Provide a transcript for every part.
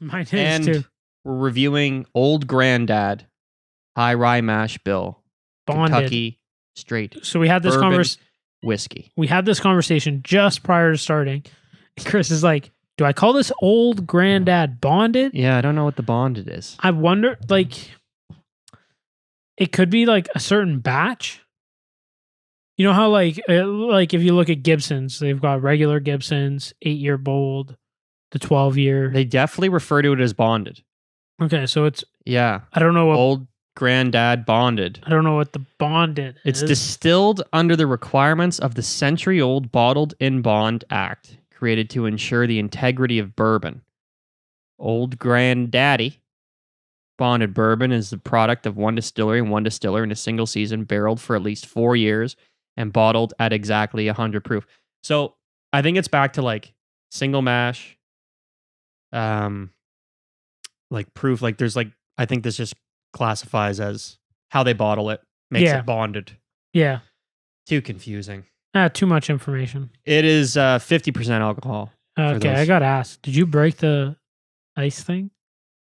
Mine is And too. we're reviewing Old Granddad High Rye Mash Bill Bonded. Kentucky Straight So we had this Bourbon Whiskey. We had this conversation just prior to starting. Chris is like, "Do I call this Old Granddad Bonded?" Yeah, I don't know what the bonded is. I wonder, like, it could be like a certain batch. You know how like if you look at Gibsons, they've got regular Gibsons, 8-year bold, the 12-year. They definitely refer to it as bonded. Okay, so it's Yeah. I don't know what Old Granddad Bonded. I don't know what the bonded It's is. distilled under the requirements of the century-old Bottled in Bond Act, created to ensure the integrity of bourbon. Old Granddaddy Bonded bourbon is the product of one distillery and one distiller in a single season, barreled for at least 4 years, and bottled at exactly 100 proof. So I think it's back to like single mash, like proof. Like there's like, I think this just classifies as how they bottle it, makes Yeah. it bonded. Yeah. Too confusing. Too much information. It is 50% alcohol. Okay, I got asked. Did you break the ice thing?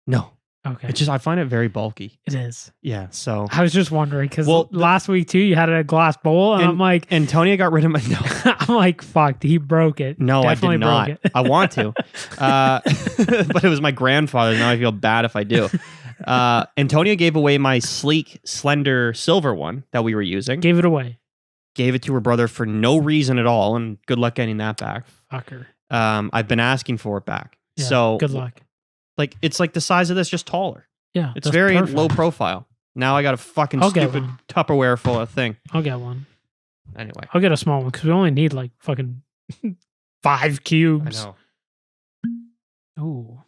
No. Okay. It's just, I find it very bulky. It is. Yeah. So I was just wondering because Well, last week too, you had a glass bowl, and I'm like, Antonia got rid of my, no, I'm like, fuck, he broke it. no, Definitely I did not. broke it. I want to. But it was my grandfather's. Now I feel bad if I do. Antonia gave away my sleek, slender silver one that we were using. Gave it away. Gave it to her brother for no reason at all, and good luck getting that back. Fucker. I've been asking for it back. Yeah, So good luck. Like it's like the size of this, just taller. Yeah. It's that's very perfect. low profile. Now I got a fucking I'll get stupid one. Tupperware full of thing. I'll get one. Anyway, I'll get a small one because we only need like fucking 5 I cubes. know. Ooh.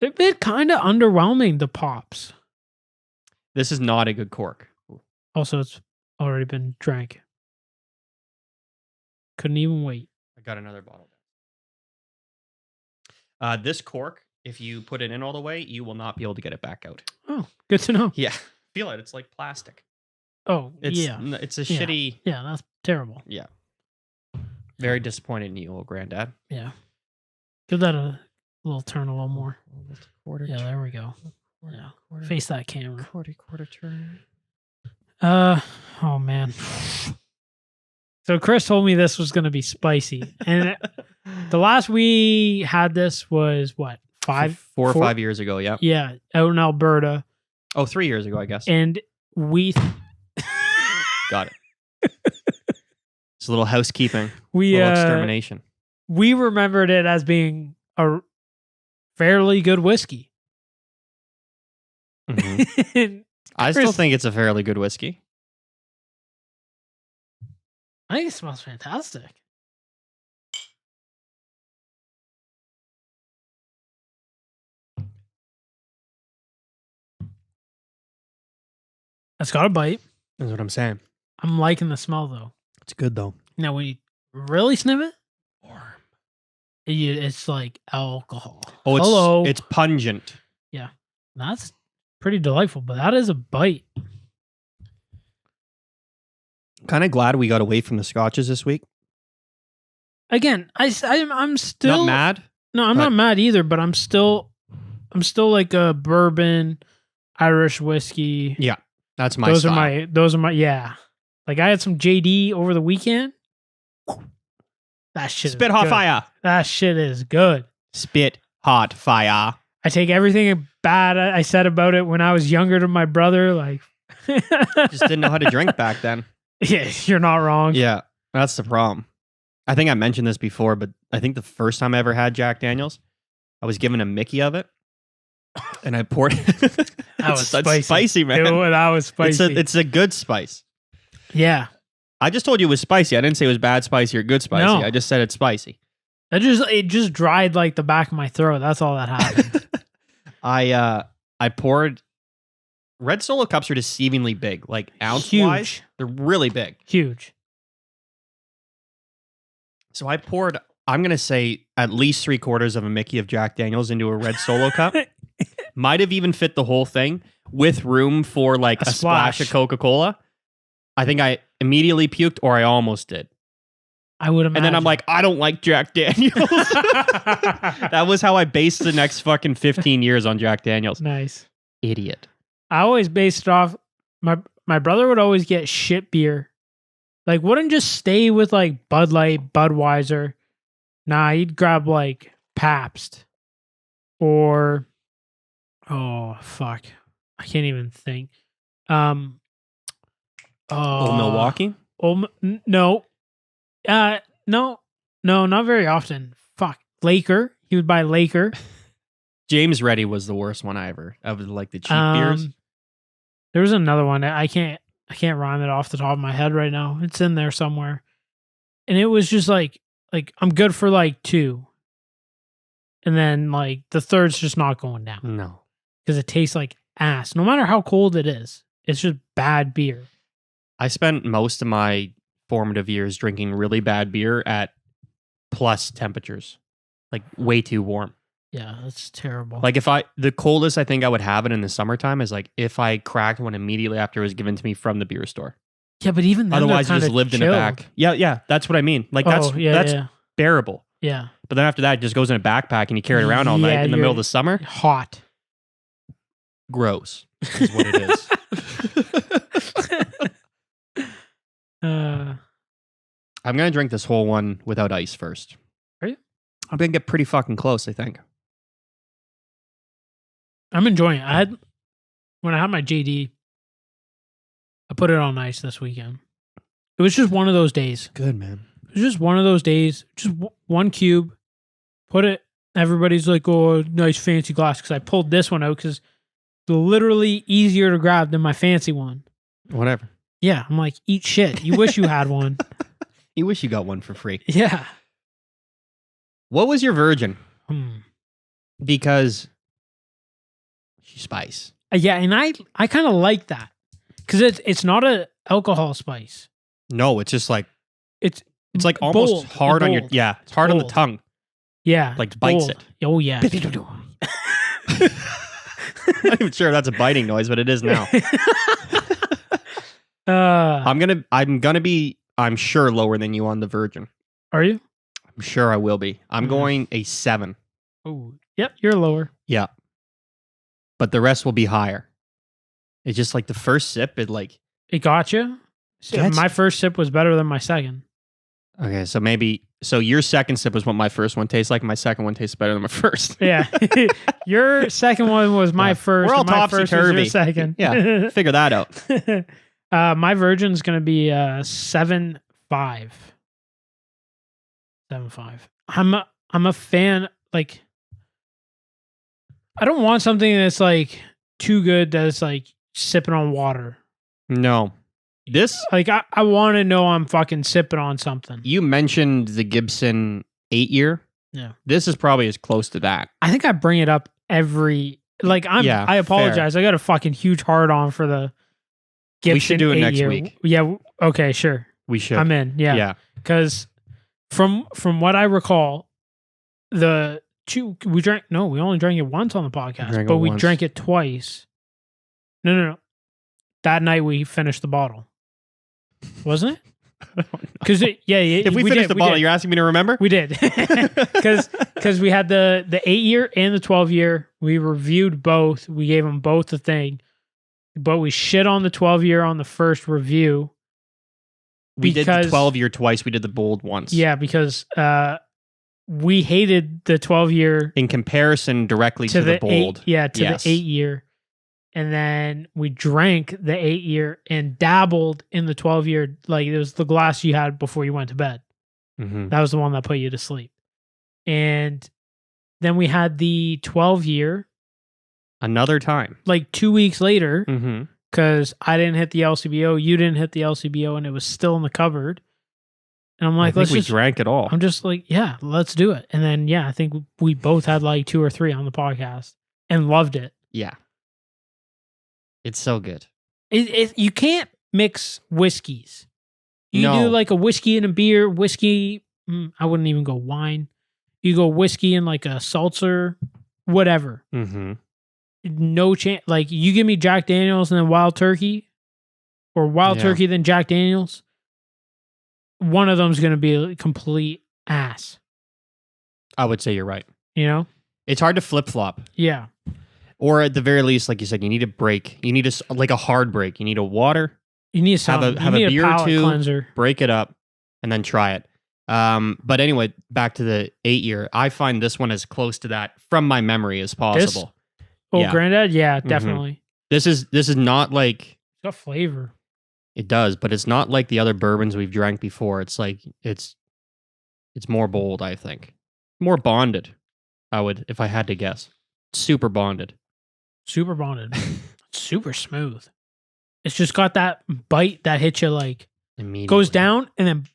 They've been kind of underwhelming, the pops. This is not a good cork. Also, it's already been drank. Couldn't even wait. I got another bottle. This cork, if you put it in all the way, you will not be able to get it back out. Oh, good to know. Yeah, feel it. It's like plastic. Oh, It's yeah. It's a Yeah. shitty. Yeah, that's terrible. Yeah. Very disappointed in you, old granddad. Yeah. Give that a little turn a little more. Quarter. Yeah, there we go. Yeah. Face that camera. Quarter turn. Oh man. So Chris told me this was going to be spicy. And the last we had this was what? 4 or 5 years ago, yeah. Yeah, out in Alberta. Oh, 3 years ago, I guess. And we Got it. It's a little housekeeping. we little extermination. we remembered it as being a fairly good whiskey. Mhm. I still Chris- think it's a fairly good whiskey. I think it smells fantastic. It's got a bite. That's what I'm saying. I'm liking the smell though. It's good though. Now, when you really sniff it, it's like alcohol. Oh, it's Hello. it's pungent. That's pretty delightful, but that is a bite. Kind of glad we got away from the scotches this week. Again, I'm still Not mad. No, I'm but- not mad either, but I'm still like a bourbon, Irish whiskey. Yeah, that's my those style. those are my yeah. Like I had some JD over the weekend. That shit. Spit is hot good. fire. That shit is good. Spit hot fire. I take everything bad I said about it when I was younger to my brother. Like, Just didn't know how to drink back then. Yeah, you're not wrong. Yeah, that's the problem. I think I mentioned this before, but I think the first time I ever had Jack Daniels, I was given a Mickey of it, and I poured. That was That's spicy, man. That was spicy. It's a good spice. Yeah, I just told you it was spicy. I didn't say it was bad spicy or good spicy. No. I just said it's spicy. it just dried like the back of my throat. That's all that happened. I poured. Red Solo cups are deceivingly big, like ounce wise. Huge. They're really big. Huge. So I poured, I'm gonna say at least 3/4 of a Mickey of Jack Daniels into a Red Solo cup. Might have even fit the whole thing with room for like a splash of Coca-Cola. I think I immediately puked, or I almost did. I would imagine. And then I'm like, I don't like Jack Daniels. That was how I based the next fucking 15 years on Jack Daniels. Nice. Idiot. I always based it off. My brother would always get shit beer. Like, wouldn't just stay with like Bud Light, Budweiser. Nah, he'd grab like Pabst or oh fuck, I can't even think. Old Milwaukee? No, no, not very often. Fuck, Laker. He would buy Laker. James Reddy was the worst one I ever of like the cheap beers. There was another one that I can't rhyme it off the top of my head right now. It's in there somewhere, and it was just like I'm good for like 2, and then like the third's just not going down. No, because it tastes like ass. No matter how cold it is, it's just bad beer. I spent most of my formative years drinking really bad beer at plus temperatures, like way too warm. Yeah, that's terrible. Like the coldest I think I would have it in the summertime is like if I cracked one immediately after it was given to me from the beer store. Yeah, but even then, otherwise you just lived in the back. Yeah, that's what I mean. Like that's bearable. Yeah. But then after that, it just goes in a backpack and you carry it around all night in the middle of the summer. Hot. Gross is what it is. I'm going to drink this whole one without ice first. Are you? I'm going to get pretty fucking close, I think. I'm enjoying it. When I had my JD, I put it on ice this weekend. It was just one of those days. Good, man. It was just one of those days. Just one cube. Put it. Everybody's like, oh, nice fancy glass. Because I pulled this one out because it's literally easier to grab than my fancy one. Whatever. Yeah. I'm like, eat shit. You wish you had one. You wish you got one for free. Yeah. What was your virgin? Hmm. Because she's spice. Yeah, and I kind of like that. Because it's not a alcohol spice. No, it's just like it's like almost bold, hard on your it's hard on the tongue. Yeah. Like bites it. Oh yeah. I'm not even sure if that's a biting noise, but it is now. I'm sure lower than you on the virgin. Are you? I'm sure I will be. I'm going a 7. Oh, yep, you're lower. Yeah. But the rest will be higher. It's just like the first sip, it got you. My first sip was better than my second. Okay, so your second sip was what my first one tastes like, and my second one tastes better than my first. Yeah. Your second one was my first. We're all my first was your second. Yeah, figure that out. My virgin's going to be 7.5. 7.5. I'm a fan. Like, I don't want something that's like too good that's like sipping on water. No. This like I want to know I'm fucking sipping on something. You mentioned the Gibson 8-year. Yeah. This is probably as close to that. I think I bring it up every I apologize. Fair. I got a fucking huge hard on for the Gibson. We should do it next week. Yeah. Okay. Sure. We should. I'm in. Yeah. Yeah. Because from what I recall, we only drank it once on the podcast, but we drank it twice. No. That night we finished the bottle, wasn't it? Because if we finished the bottle, you're asking me to remember? We did, because we had the 8-year and the 12-year. We reviewed both. We gave them both a thing, but we shit on the 12-year on the first review. We did the 12-year twice. We did the bold once. Yeah, because we hated the 12-year in comparison directly to the bold. The 8-year. And then we drank the 8-year and dabbled in the 12-year. Like, it was the glass you had before you went to bed. Mm-hmm. That was the one that put you to sleep. And then we had the 12-year. Another time. Like 2 weeks later. Mm-hmm. Because I didn't hit the LCBO, you didn't hit the LCBO, and it was still in the cupboard. And I'm like, we drank it all. I'm just like, yeah, let's do it. And then, I think we both had like 2 or 3 on the podcast and loved it. Yeah. It's so good. You can't mix whiskeys. You do like a whiskey and a beer. Whiskey, I wouldn't even go wine. You go whiskey and like a seltzer, whatever. Mm-hmm. No chance. Like, you give me Jack Daniels and then Wild Turkey, or Wild Turkey then Jack Daniels. one of them's going to be a complete ass. I would say you're right. You know? It's hard to flip-flop. Yeah. Or at the very least, like you said, you need a break. You need like a hard break. You need a water. You need some. Have a beer or two. Cleanser. Break it up, and then try it. But anyway, back to the 8-year. I find this one as close to that from my memory as possible. Granddad? Yeah, definitely. This is not like... It's got flavor. It does, but it's not like the other bourbons we've drank before. It's like, it's more bold, I think. More bonded, if I had to guess. Super bonded. Super bonded. Super smooth. It's just got that bite that hits you like... Immediately. Goes down, and then...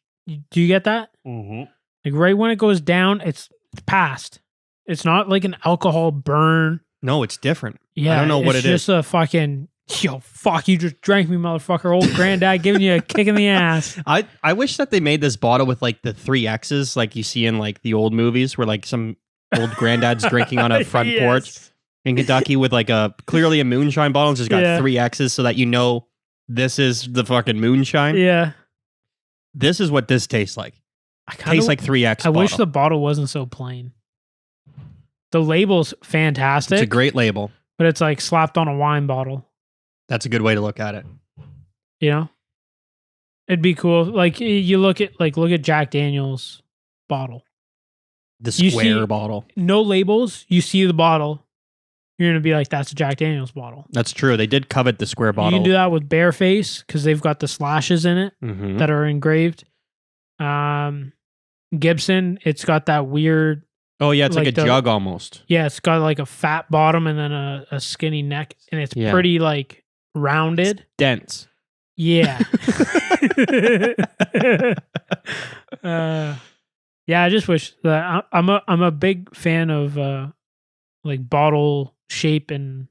Do you get that? Mm-hmm. Like right when it goes down, it's past. It's not like an alcohol burn. No, it's different. Yeah, I don't know what it is. It's just a fucking, yo, fuck, you just drank me, motherfucker. Old granddad giving you a kick in the ass. I wish that they made this bottle with like the 3 X's like you see in like the old movies where like some old granddad's drinking on a front porch in Kentucky with like clearly a moonshine bottle and just got 3 X's so that you know this is the fucking moonshine. Yeah. This is what this tastes like. Tastes like 3X. I wish the bottle wasn't so plain. The label's fantastic. It's a great label. But it's like slapped on a wine bottle. That's a good way to look at it. You know? It'd be cool. Like you look at Jack Daniel's bottle. The square bottle. No labels. You see the bottle. You're going to be like, that's a Jack Daniel's bottle. That's true. They did covet the square bottle. You can do that with Bareface because they've got the slashes in it that are engraved. Gibson, it's got that weird... Oh, yeah. It's like a jug almost. Yeah. It's got like a fat bottom and then a skinny neck. And it's pretty like rounded. It's dense. Yeah. Yeah, I just wish that I'm a big fan of like bottle shape and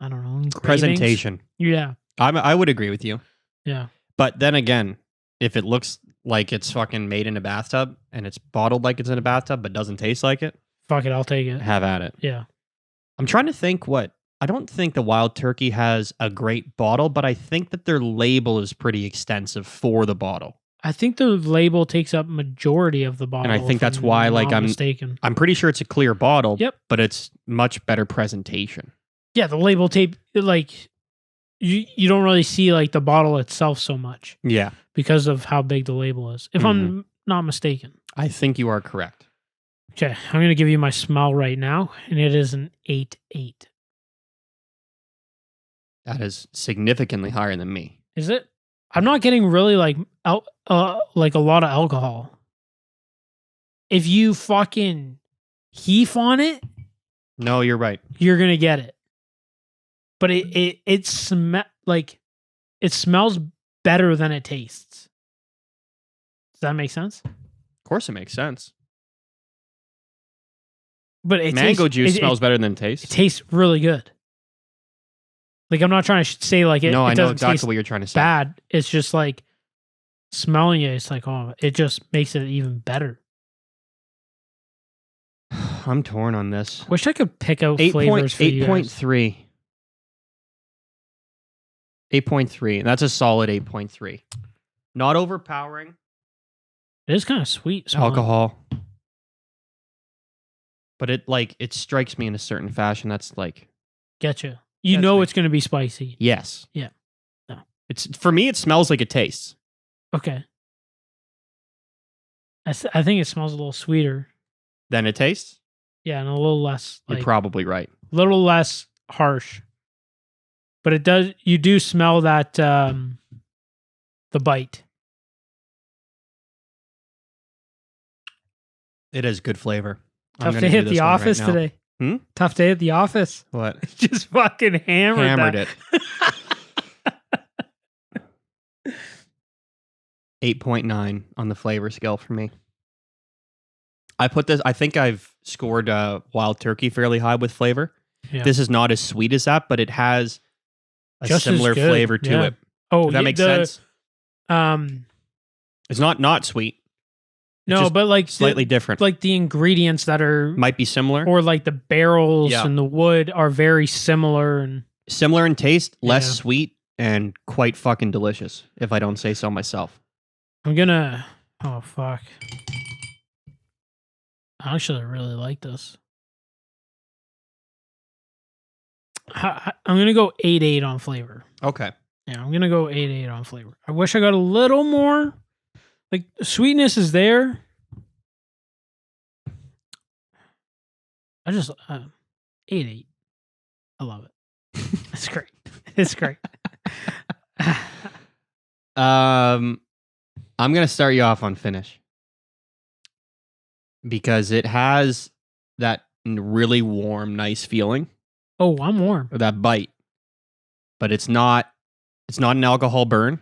I don't know, engravings. Presentation. Yeah. I would agree with you. Yeah. But then again, if it looks like it's fucking made in a bathtub and it's bottled like it's in a bathtub but doesn't taste like it, fuck it, I'll take it. Have at it. Yeah. I'm trying to think I don't think the Wild Turkey has a great bottle, but I think that their label is pretty extensive for the bottle. I think the label takes up majority of the bottle. And I think that's why, like, I'm mistaken. I'm pretty sure it's a clear bottle. Yep. But it's much better presentation. Yeah, the label tape, like, you don't really see like the bottle itself so much. Yeah. Because of how big the label is. If I'm not mistaken. I think you are correct. Okay, I'm going to give you my smell right now, and it is an 8.8. That is significantly higher than me. Is it? I'm not getting really like a lot of alcohol. If you fucking heaf on it, no, you're right. You're gonna get it. But it smells better than it tastes. Does that make sense? Of course, it makes sense. But mango juice smells better than it tastes. It tastes really good. Like, I'm not trying to say like it. No, I know exactly exactly what you're trying to say. Bad. It's just like smelling it. It's like, oh, it just makes it even better. I'm torn on this. Wish I could pick out flavors for you guys. 8.3. 8.3. That's a solid 8.3. Not overpowering. It is kind of sweet. Alcohol. But it strikes me in a certain fashion that's like... Getcha. You know it's going to be spicy. Yes. Yeah. No. For me, it smells like it tastes. Okay. I think it smells a little sweeter. Than it tastes? Yeah, and a little less. You're probably right. A little less harsh. But it does. You do smell that the bite. It has good flavor. Tough day at the office today. Tough day at the office. What? Just fucking hammered it. 8.9 on the flavor scale for me. I think I've scored Wild Turkey fairly high with flavor. Yeah. This is not as sweet as that, but it has a just similar flavor to it. Oh, does that make sense? It's not sweet. No, but like slightly different. Like the ingredients that might be similar, or like the barrels and the wood are very similar and similar in taste, less sweet, and quite fucking delicious. If I don't say so myself. I'm gonna. Oh fuck! Actually, I really like this. I'm gonna go 8.8 on flavor. Okay. Yeah, I'm gonna go 8.8 on flavor. I wish I got a little more. Like sweetness is there. I just 8.8. I love it. It's great. It's great. I'm gonna start you off on finish because it has that really warm, nice feeling. Oh, I'm warm. Or that bite, but it's not an alcohol burn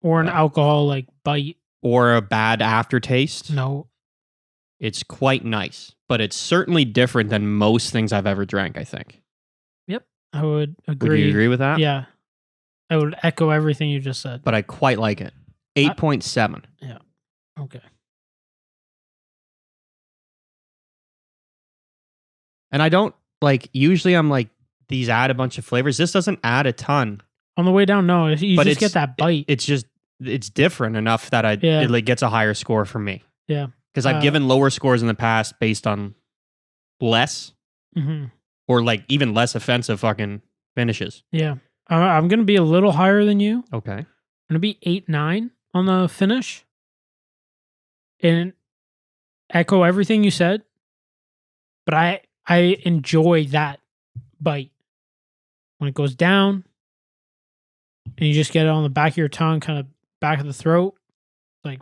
Or an alcohol like bite. or a bad aftertaste. No. It's quite nice, but it's certainly different than most things I've ever drank, I think. Yep. I would agree. Would you agree with that? Yeah. I would echo everything you just said. But I quite like it. 8.7. Yeah. Okay. And I don't usually I'm like, these add a bunch of flavors. This doesn't add a ton. On the way down, no. You But just get that bite. It's different enough that it like gets a higher score from me. Yeah. Because I've given lower scores in the past based on less or like even less offensive fucking finishes. Yeah. I'm going to be a little higher than you. Okay. I'm going to be 8.9 on the finish. And echo everything you said. But I enjoy that bite. When it goes down and you just get it on the back of your tongue, kind of back of the throat. Like,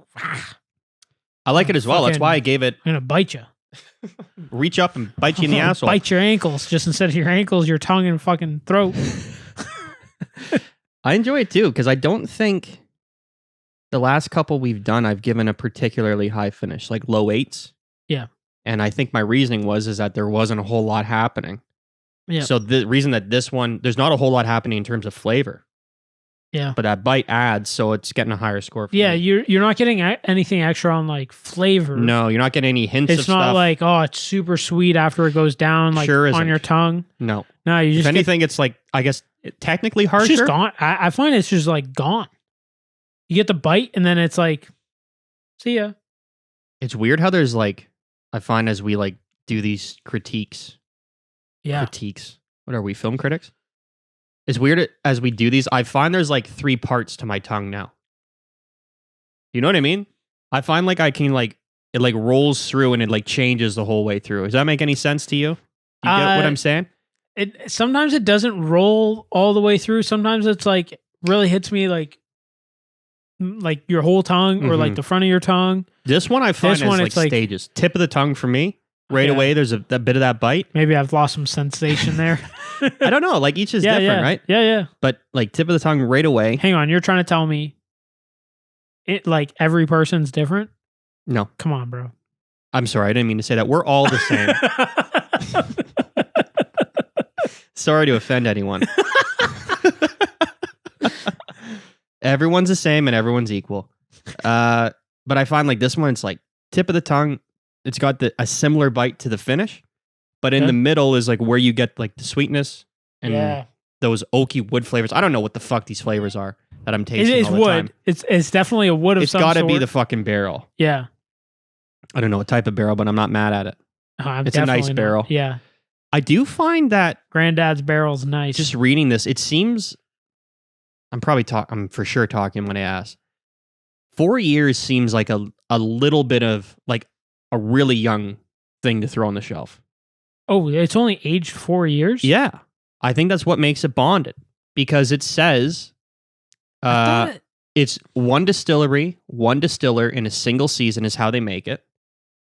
I like it as well. That's why I gave it. I'm going to bite you. Reach up and bite you in the asshole. Bite your ankles. Just instead of your ankles, your tongue and fucking throat. I enjoy it too, because I don't think the last couple we've done, I've given a particularly high finish, like low 8s. Yeah. And I think my reasoning is that there wasn't a whole lot happening. Yeah. So the reason that this one, there's not a whole lot happening in terms of flavor. Yeah. But that bite adds, so it's getting a higher score. Yeah, me. you're not getting anything extra on like flavor. No, you're not getting any hints of It's not stuff. like, oh, it's super sweet after it goes down, like Sure on isn't. your tongue. No. No, you If just anything, it's like, I guess, technically it's harsher. just gone. I find it's just like gone. You get the bite and then it's like, see ya. It's weird how there's like, I find as we like do these critiques. Yeah. Critiques. What are we, film critics? It's weird as we do these, I find there's like 3 parts to my tongue now. You know what I mean? I find like I can like, it like rolls through and it like changes the whole way through. Does that make any sense to you? You get what I'm saying? Sometimes it doesn't roll all the way through. Sometimes it's like really hits me like your whole tongue or like the front of your tongue. This one I find This one, is it's like like- stages. Tip of the tongue for me. Right away, there's a bit of that bite. Maybe I've lost some sensation there. I don't know. Like each is different, right? Yeah, yeah. But like tip of the tongue right away. Hang on, you're trying to tell me it like every person's different? No. Come on, bro. I'm sorry. I didn't mean to say that. We're all the same. Sorry to offend anyone. Everyone's the same and everyone's equal. But I find like this one, it's like tip of the tongue. It's got a similar bite to the finish, but in the middle is like where you get like the sweetness and those oaky wood flavors. I don't know what the fuck these flavors are that I'm tasting. It is all the wood. time. It's definitely a wood of some sort. It's got to be the fucking barrel. Yeah. I don't know what type of barrel, but I'm not mad at it. It's a nice barrel. Yeah. I do find that Granddad's barrel's nice. just reading this, it seems I'm for sure talking when I ask. 4 years seems like a little bit of like a really young thing to throw on the shelf. Oh, it's only aged 4 years? Yeah. I think that's what makes it bonded because it says it's one distillery, one distiller in a single season is how they make it.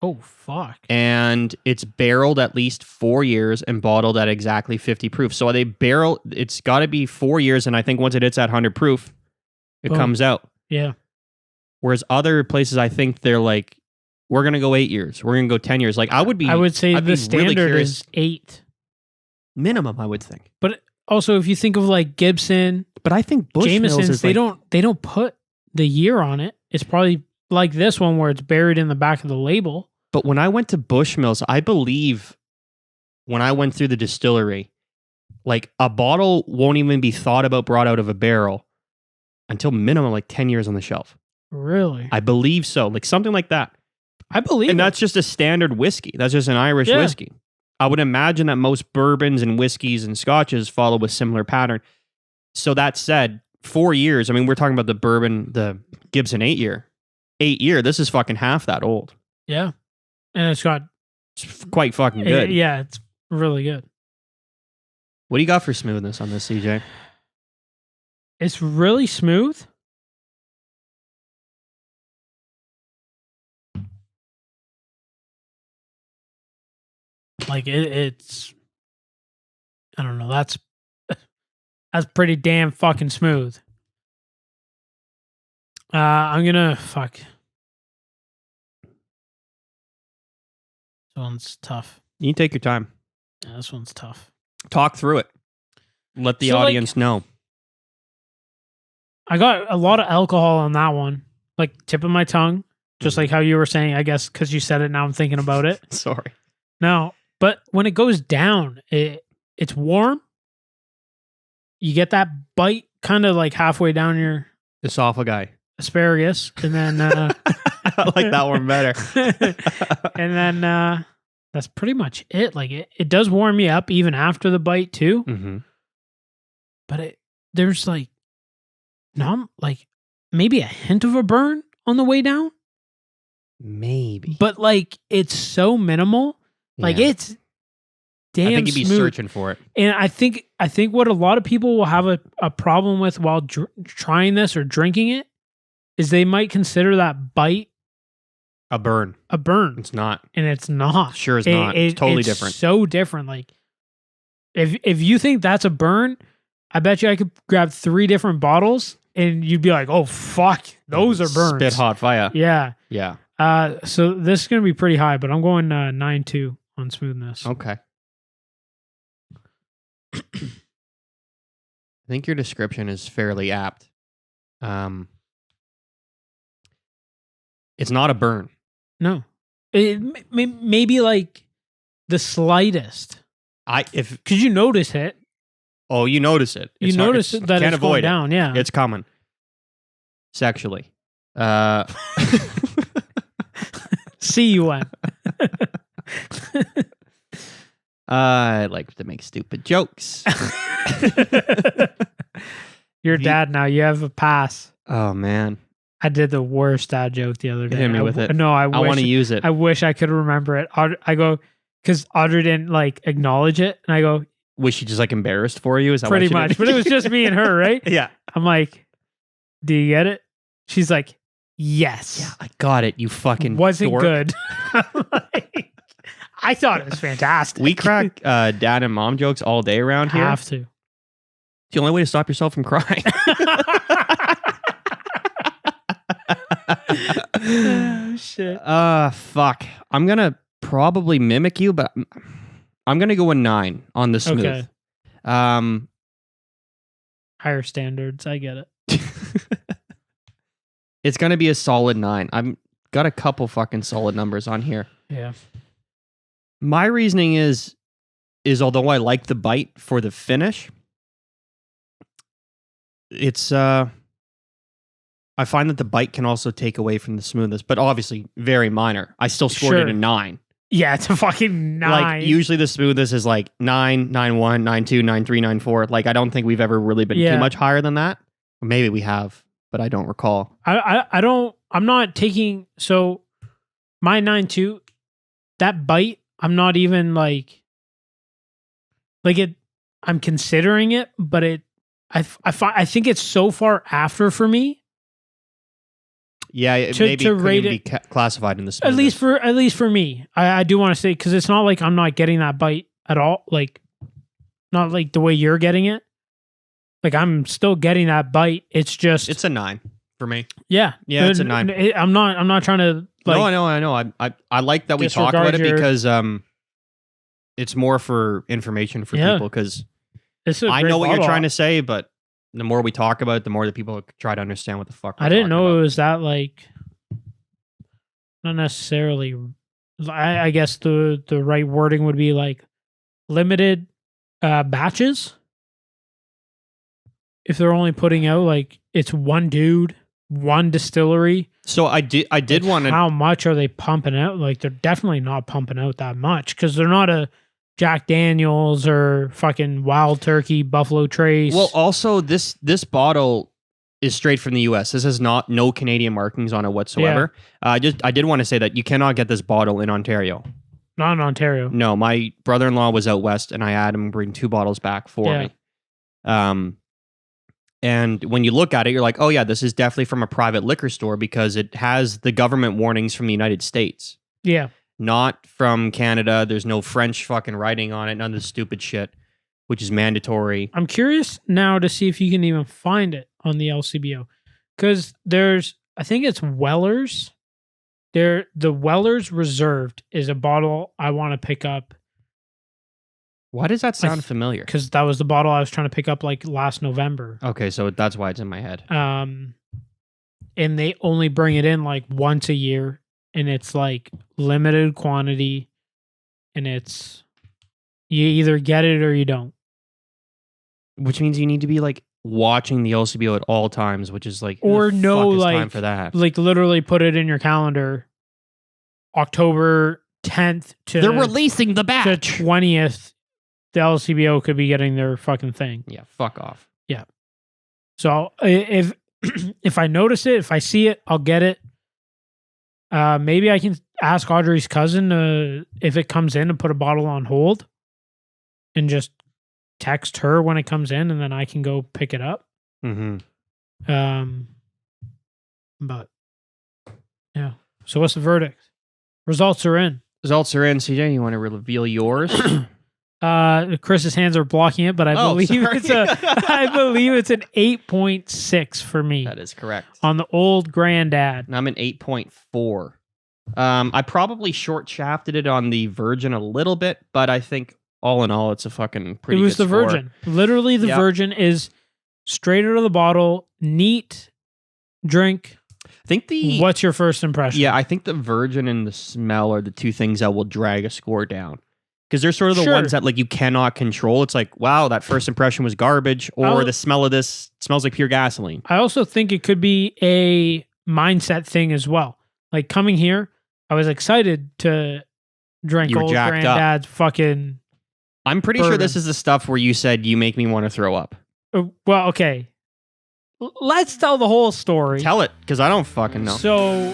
Oh, fuck. And it's barreled at least 4 years and bottled at exactly 50 proof. So it's got to be 4 years. And I think once it hits that 100 proof, it comes out. Yeah. Whereas other places, I think they're like, we're going to go 8 years. We're going to go 10 years. Like I would say the standard is 8. Minimum, I would think. But also if you think of like Gibson, But I think Bushmills Jameson's, is they don't put the year on it. It's probably like this one where it's buried in the back of the label. But when I went to Bushmills, I believe when I went through the distillery, like a bottle won't even be thought about brought out of a barrel until minimum like 10 years on the shelf. Really? I believe so. Like something like that. I believe And it. that's just a standard whiskey. That's just an Irish Yeah. whiskey. I would imagine that most bourbons and whiskeys and scotches follow a similar pattern. So that said, 4 years, I mean, we're talking about the bourbon, the Gibson 8-year. 8-year, this is fucking half that old. Yeah. And it's got... It's quite fucking good. Yeah, it's really good. What do you got for smoothness on this, CJ? It's really smooth. Like it's... I don't know. That's pretty damn fucking smooth. I'm gonna... Fuck. This one's tough. You can take your time. Yeah, this one's tough. Talk through it. Let the audience know. I got a lot of alcohol on that one. Like tip of my tongue. Just like how you were saying, I guess, because you said it, now I'm thinking about it. Sorry. No, but when it goes down, it's warm. You get that bite kind of like halfway down your Esophagus. asparagus. And then... I like that one better. And then that's pretty much it. Like it does warm you up even after the bite too. Mm-hmm. But there's like maybe a hint of a burn on the way down. Maybe. But like it's so minimal. Like it's damn I think you'd be smooth. searching for it. And I think what a lot of people will have a problem with while trying this or drinking it is they might consider that bite a burn. It's not. And it's not. Sure is not. It's totally different. So different. Like if you think that's a burn, I bet you I could grab 3 different bottles and you'd be like, "Oh fuck, those are burns." Spit hot fire. Yeah. Yeah. So this is gonna be pretty high, but I'm going 9.2 on smoothness. Okay. I think your description is fairly apt. It's not a burn. No, maybe like the slightest. Because you notice it. Oh, you notice it. You notice that can't it's avoid going down. Yeah, it's coming. Sexually. CUN. I like to make stupid jokes. You're dad now. You have a pass. Oh man, I did the worst dad joke the other day. Hit me with it. No, I want to use it. I wish I could remember it. I go because Audrey didn't like acknowledge it, and I go, was she just like embarrassed for you? Is that pretty much? But it was just me and her, right? Yeah. I'm like, do you get it? She's like, yes. Yeah, I got it. You fucking wasn't dork. good. Like, I thought it was fantastic. We crack dad and mom jokes all day around here. Have to. It's the only way to stop yourself from crying. Oh, shit. Fuck. I'm gonna probably mimic you, but I'm gonna go a 9 on the smooth. Okay. Higher standards. I get it. It's gonna be a solid 9. I've got a couple fucking solid numbers on here. Yeah. My reasoning is although I like the bite for the finish, it's I find that the bite can also take away from the smoothness, but obviously very minor. I still scored it a 9. Yeah, it's a fucking 9. Like usually the smoothness is like 9, 9.1, 9.2, 9.3, 9.4. Like I don't think we've ever really been too much higher than that. Or maybe we have, but I don't recall. I'm not taking, so my 9.2, that bite, I'm not even like it, I'm considering it, but I think it's so far after for me. Yeah, maybe to rate be classified in the at smoothness. least for me. I do want to say, because it's not like I'm not getting that bite at all. Like, not like the way you're getting it. Like I'm still getting that bite. It's just it's a 9 for me. Yeah, it's a 9. I'm not trying to. Like, no, I know. I like that we talk about it because it's more for information for people because I know what you're trying to say, but the more we talk about it, the more that people try to understand what the fuck we're I didn't know about. it was that, like, not necessarily. I guess the right wording would be like limited batches. If they're only putting out like it's one dude one distillery. So I did want to. How much are they pumping out? Like, they're definitely not pumping out that much because they're not a Jack Daniels or fucking Wild Turkey, Buffalo Trace. Well, also this bottle is straight from the U.S. This has no Canadian markings on it whatsoever. I did want to say that you cannot get this bottle in Ontario. Not in Ontario. No, my brother-in-law was out west, and I had him bring 2 bottles back for me. And when you look at it, you're like, oh yeah, this is definitely from a private liquor store because it has the government warnings from the United States. Yeah. Not from Canada. There's no French fucking writing on it. None of the stupid shit, which is mandatory. I'm curious now to see if you can even find it on the LCBO. Because I think it's Weller's. The Weller's Reserved is a bottle I want to pick up. Why does that sound familiar? Because that was the bottle I was trying to pick up like last November. Okay, so that's why it's in my head. And they only bring it in like once a year, and it's like limited quantity, and it's you either get it or you don't. Which means you need to be like watching the LCBO at all times, which is like or no, like time for that. Like literally put it in your calendar. October 10th to they're releasing the batch. To 20th. The LCBO could be getting their fucking thing. Yeah, fuck off. Yeah. So if if I notice it, if I see it, I'll get it. Maybe I can ask Audrey's cousin if it comes in to put a bottle on hold and just text her when it comes in, and then I can go pick it up. Mm-hmm. But yeah. So what's the verdict? Results are in. Results are in. CJ, you want to reveal yours? Chris's hands are blocking it, but I believe it's an 8.6 for me. That is correct. On the old granddad. And I'm an 8.4. I probably short shafted it on the Virgin a little bit, but I think all in all, it's a fucking pretty good It was the score. Virgin. Literally, the Virgin is straight out of the bottle, neat drink. I think What's your first impression? Yeah, I think the Virgin and the smell are the two things that will drag a score down. Because they're sort of the ones that like you cannot control. It's like, wow, that first impression was garbage, or the smell of this smells like pure gasoline. I also think it could be a mindset thing as well. Like coming here, I was excited to drink old granddad's fucking. I'm pretty sure this is the stuff where you said you make me want to throw up. Well, okay. Let's tell the whole story. Tell it, because I don't fucking know. So